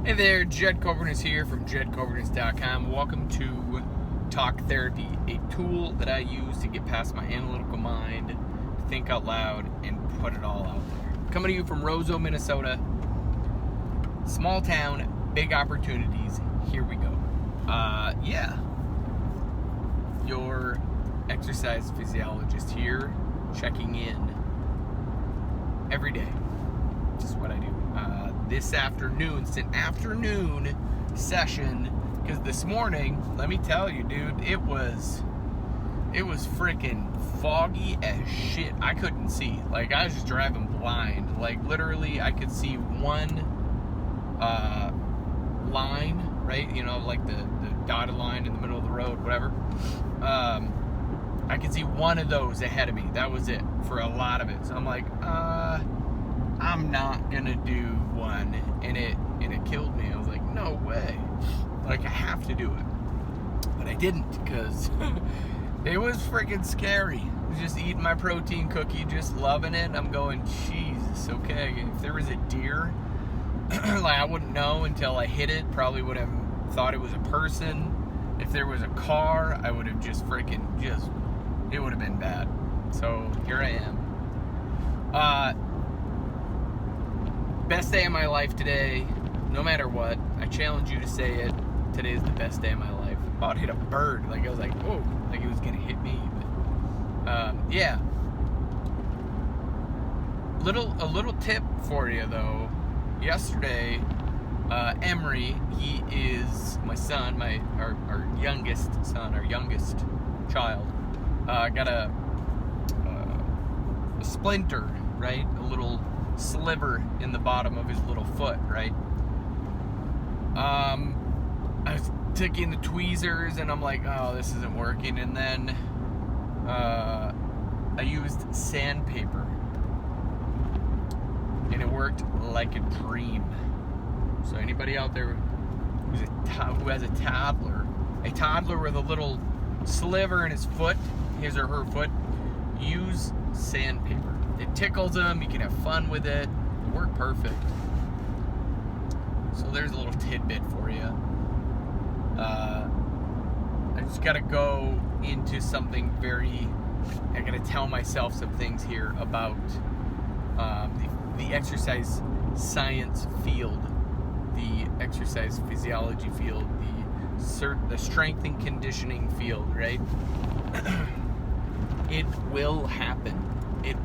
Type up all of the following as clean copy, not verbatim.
Hey there, Jed Coverness here from jedcoverness.com. Welcome to Talk Therapy, a tool that I use to get past my analytical mind, to think out loud, and put it all out there. Coming to you from Roseau, Minnesota. Small town, big opportunities. Here we go. Your exercise physiologist here, checking in every day. This is what I do. This afternoon, it's an afternoon session, because this morning, let me tell you, dude, it was freaking foggy as shit. I couldn't see. Like, I was just driving blind. Like, literally, I could see one line, right? You know, like the dotted line in the middle of the road, whatever. I could see one of those ahead of me. That was it for a lot of it. So I'm like, I'm not gonna do one, and it killed me. I was like, no way, like I have to do it, but I didn't, because it was freaking scary. Just eating my protein cookie, just loving it. I'm going, Jesus, okay. If there was a deer, like, I wouldn't know until I hit it. Probably would have thought it was a person. If there was a car, I would have just freaking it would have been bad. So here I am. Best day of my life today, no matter what. I challenge you to say it. Today is the best day of my life. About hit a bird. Like, I was like, whoa, like it was gonna hit me. But yeah. A little tip for you though. Yesterday, Emery, he is my son, our youngest son, our youngest child, got a splinter, right? A little sliver in the bottom of his little foot, right? I was taking the tweezers and I'm like, oh, this isn't working. And then I used sandpaper, and it worked like a dream. So anybody out there who has a toddler with a little sliver in his foot, his or her foot, use sandpaper. It tickles them. You can have fun with it. It worked perfect. So there's a little tidbit for you. I just got to go into something I got to tell myself some things here about the exercise science field, the exercise physiology field, the strength and conditioning field, right? It will happen. It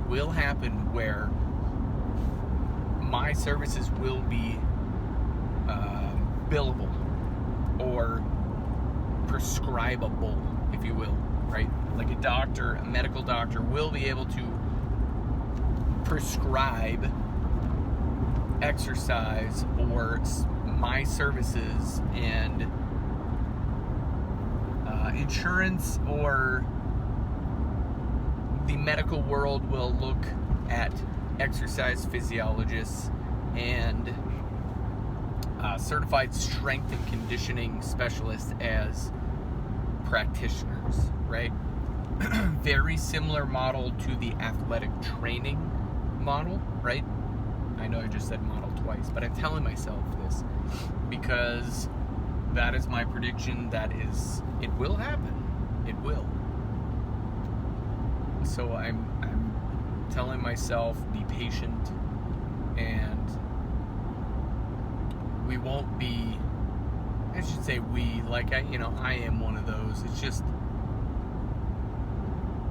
will happen where my services will be billable or prescribable, if you will, right? Like a medical doctor will be able to prescribe exercise or my services, and insurance or the medical world will look at exercise physiologists and certified strength and conditioning specialists as practitioners, right? Very similar model to the athletic training model, right? I know I just said model twice, but I'm telling myself this because that is my prediction. It will happen. It will. So I'm telling myself, be patient, and we won't be, I should say we, like I am one of those. It's just,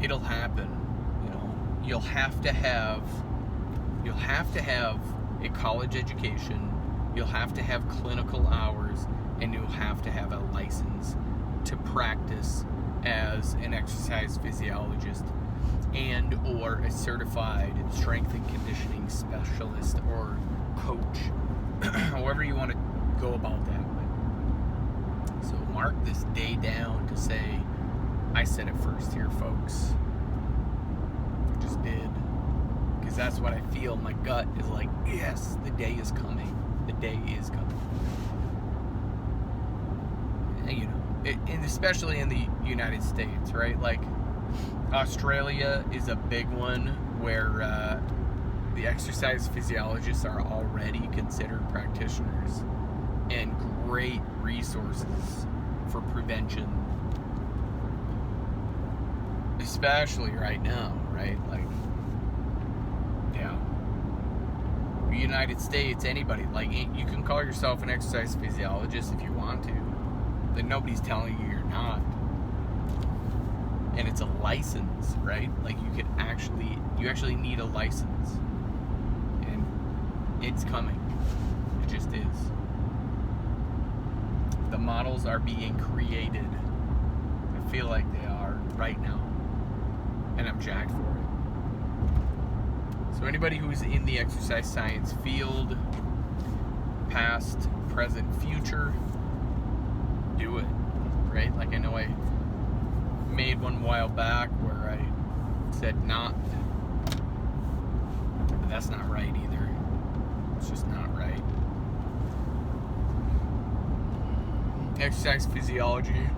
it'll happen. You'll have to have a college education, you'll have to have clinical hours, and you'll have to have a license to practice as an exercise physiologist and or a certified strength and conditioning specialist or coach, however you want to go about that. So mark this day down to say, I said it first here, folks. I just did. Because that's what I feel. My gut is like, yes, the day is coming. The day is coming. And especially in the United States, right? Like, Australia is a big one where the exercise physiologists are already considered practitioners and great resources for prevention, especially right now, right? Like, yeah. The United States, anybody, like, you can call yourself an exercise physiologist if you want to. Then nobody's telling you you're not. And it's a license, right? Like, you actually need a license. And it's coming. It just is. The models are being created. I feel like they are right now. And I'm jacked for it. So anybody who's in the exercise science field, past, present, future, do it, right? Like, I know I made one a while back where I said not, but that's not right either. It's just not right. Exercise physiology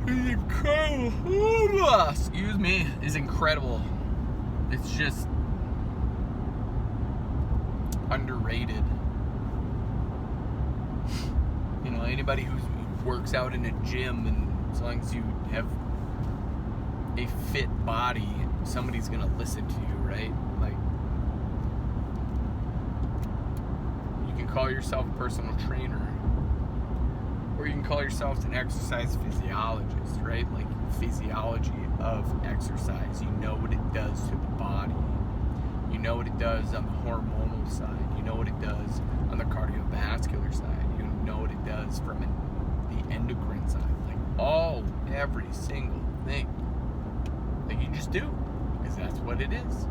is incredible. Excuse me, is incredible. It's just underrated. You know, anybody who works out in a gym, and as long as you have a fit body, somebody's gonna listen to you, right? Like, you can call yourself a personal trainer, or you can call yourself an exercise physiologist, right? Like, physiology of exercise. You know what it does to the body. You know what it does on the hormonal side. You know what it does on the cardiovascular side. You know what it does from the endocrine side. Like, every single thing. Like, you just do, because that's what it is.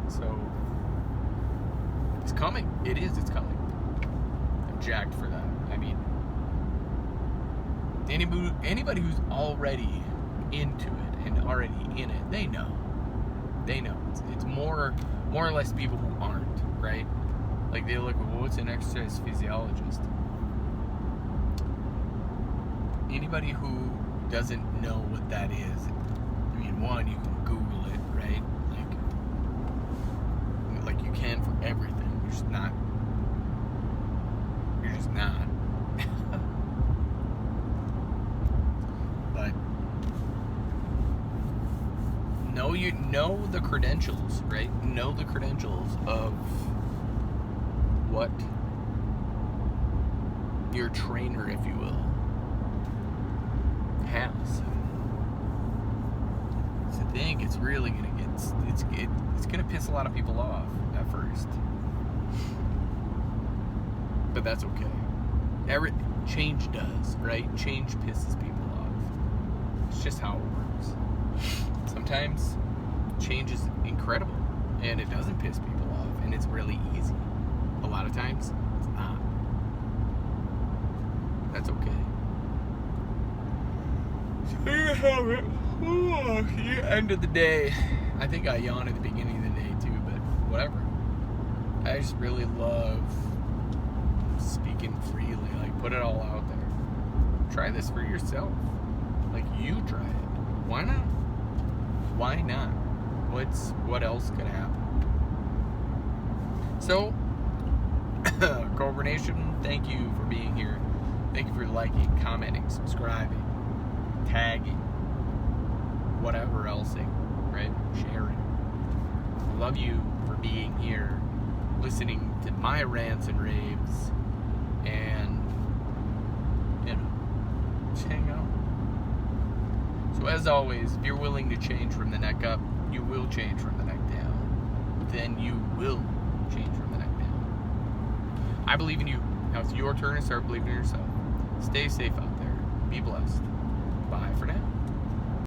So, it's coming. It's coming. I'm jacked for that. I mean, anybody who's already into it and already in it, they know. It's more or less people who aren't, right? Like, they look, well, what's an exercise physiologist? Anybody who doesn't know what that is, I mean, one, you can Google it, right? Like you can for everything. You're just not. But you know the credentials, right? Know the credentials of what your trainer, if you will, has. So I think it's really gonna it's gonna piss a lot of people off at first, but that's okay. Change does, right? Change pisses people off. It's just how it works. Sometimes change is incredible and it doesn't piss people off and it's really easy. A lot of times it's not. That's okay. So there you have it. The end of the day. I think I yawned at the beginning of the day too, but whatever. I just really love speaking freely. Like, put it all out there. Try this for yourself. Like, you try it. Why not? Why not? What else could happen? So, Cobra Nation, thank you for being here. Thank you for liking, commenting, subscribing, tagging, whatever else, right? Sharing. I love you for being here, listening to my rants and raves, and, just hang out. So as always, if you're willing to change from the neck up, you will change from the neck down. Then you will change from the neck down. I believe in you. Now it's your turn to start believing in yourself. Stay safe out there. Be blessed. Bye for now.